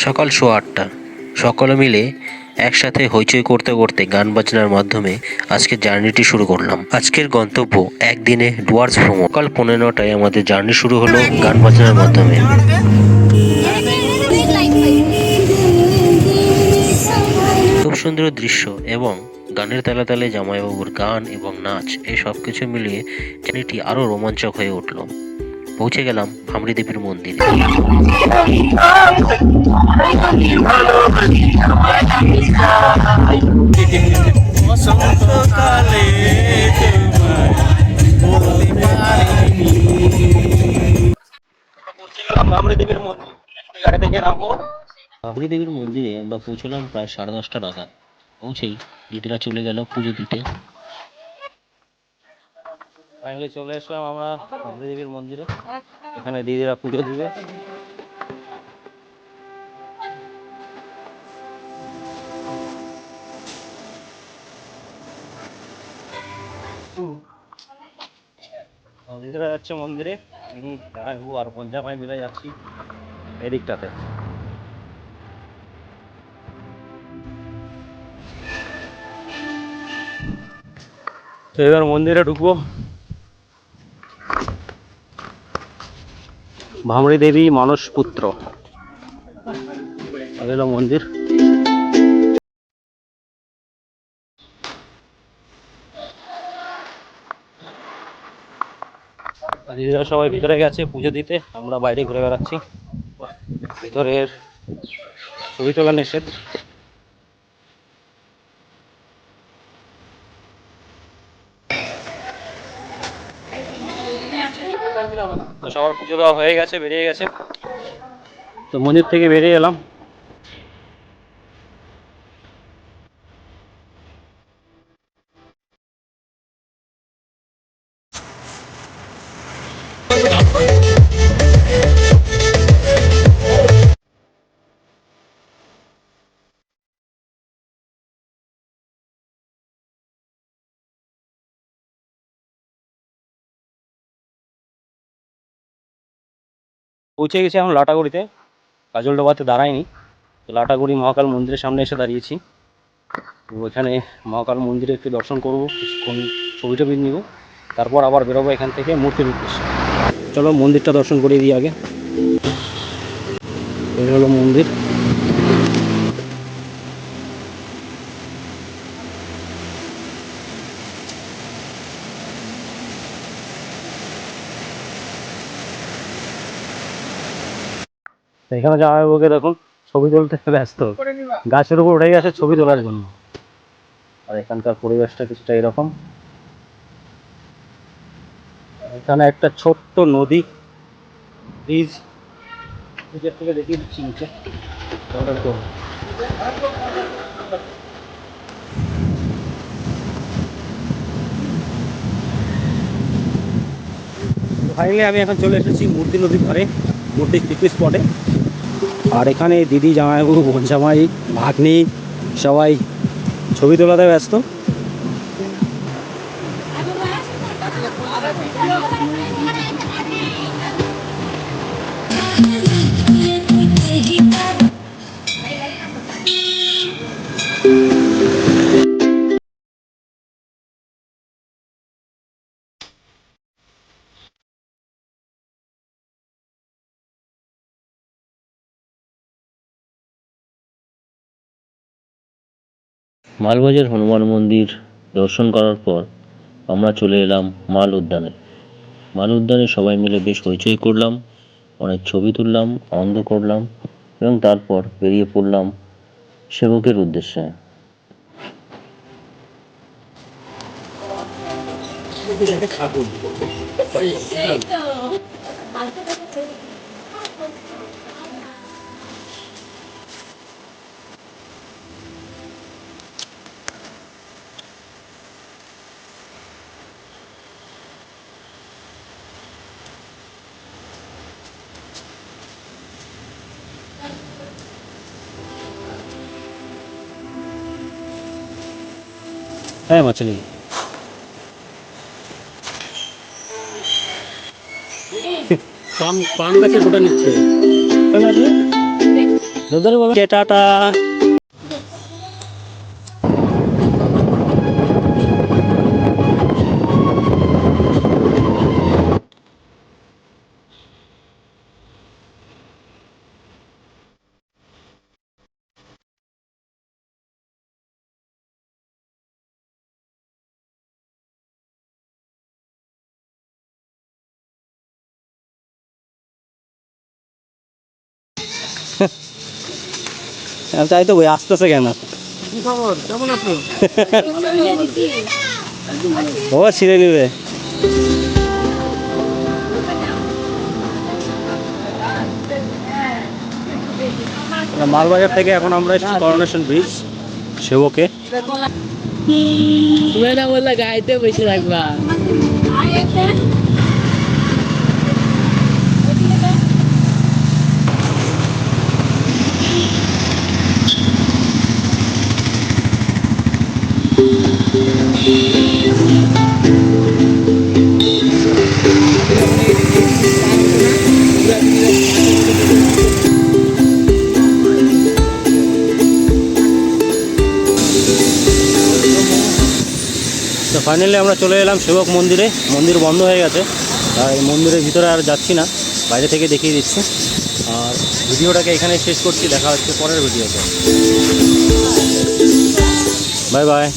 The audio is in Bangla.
সকাল 8:15। সকলে মিলে একসাথে হইচই করতে করতে গান বাজনার মাধ্যমে আজকের জার্নিটি শুরু করলাম। আজকের গন্তব্য একদিনে ডুয়ার্স ভ্রমণ। সকাল 9:15টায় আমাদের জার্নি শুরু হলো গান বাজনার মাধ্যমে। খুব সুন্দর দৃশ্য এবং গানের তালে তালে জামাইবাবুর গান এবং নাচ এই সব কিছু মিলিয়ে জার্নিটি আরও রোমাঞ্চক হয়ে উঠল। পৌঁছে গেলাম ভামরি দেবীর মন্দিরে। ভামরি দেবীর মন্দিরে আমরা পৌঁছলাম প্রায় 10:30 নাগাদ। পৌঁছেই দিদিরা চলে গেল পুজো দিতে। ফাইনালি চলে আসলাম আমরা ভামরি দেবীর মন্দিরে। এখানে দিদিরা পুজো দিবে। দিদিরা যাচ্ছে মন্দিরে, আমি আর পঞ্জামাই মিলে যাচ্ছি এদিকটাতে। তো এবার মন্দিরে ঢুকবো। ভামরি দেবী মানস পুত্র এলো মন্দির। দিদিরা সবাই ভিতরে গেছে পুজো দিতে, আমরা বাইরে ঘুরে বেড়াচ্ছি। ভিতরের ছবি তোলা নিষেধ। তো সবার পুজো দেওয়া হয়ে গেছে, বেরিয়ে গেছে। তো মন্দির থেকে বেরিয়ে এলাম। পৌঁছে গেছি এখন লাটাগুড়িতে, কাজলডোবাতে দাঁড়াইনি। তো লাটাগুড়ি মহাকাল মন্দিরের সামনে এসে দাঁড়িয়েছি। তো এখানে মহাকাল মন্দিরে একটু দর্শন করবো, কিছুক্ষণ ছবি টবি নিব, তারপর আবার বেরোবো এখান থেকে মূর্তির উদ্দেশ্যে। চলো মন্দিরটা দর্শন করিয়ে দিই আগে। এই হলো মন্দির। এখানে জামাইবাবুকে দেখুন ছবি তুলতে ব্যস্ত, গাছের উপর উঠে গেছে ছবি তোলার জন্য। আর এখানকার পরিবেশটা কিছুটা এরকম। এখানে একটা ছোট্ট নদী, ব্রিজ, ব্রিজের থেকে দেখিয়ে দিচ্ছি নিচে। ফাইনালি আমি এখন চলে এসেছি মূর্তি নদীর ধারে, মূর্তির পিকনিক স্পটে। আর এখানে দিদি, জামাইবাবু, বোন জামাই, ভাগ্নি সবাই ছবি তোলাতে ব্যস্ত। মালবাজার হনুমান মন্দির দর্শন করার পর আমরা চলে এলাম মাল উদ্যানে। মাল উদ্যানে সবাই মিলে বেশ হইচই করলাম, অনেক ছবি তুললাম, আনন্দ করলাম এবং তারপর বেরিয়ে পড়লাম সেবকের উদ্দেশ্যে। হ্যাঁ মাছলি পান গাছে গোটা নিচ্ছে। টাটা। তাই তো, ওই আসতেছে কেন? কি খবর, কেমন আছো? ও ছিঁড়ে নিবে। মালবাজার থেকে এখন আমরা এসেছি করোনেশন ব্রিজ সেবকে। তুমি না বললে গাড়িতে বসে রাখবা। তো ফাইনালি আমরা চলে এলাম সেবক মন্দিরে। মন্দির বন্ধ হয়ে গেছে, আর এই মন্দিরের ভিতরে আর যাচ্ছি না, বাইরে থেকে দেখিয়ে দিচ্ছি। আর ভিডিওটাকে এখানে শেষ করছি, দেখা হচ্ছে পরের ভিডিওতে। Bye bye.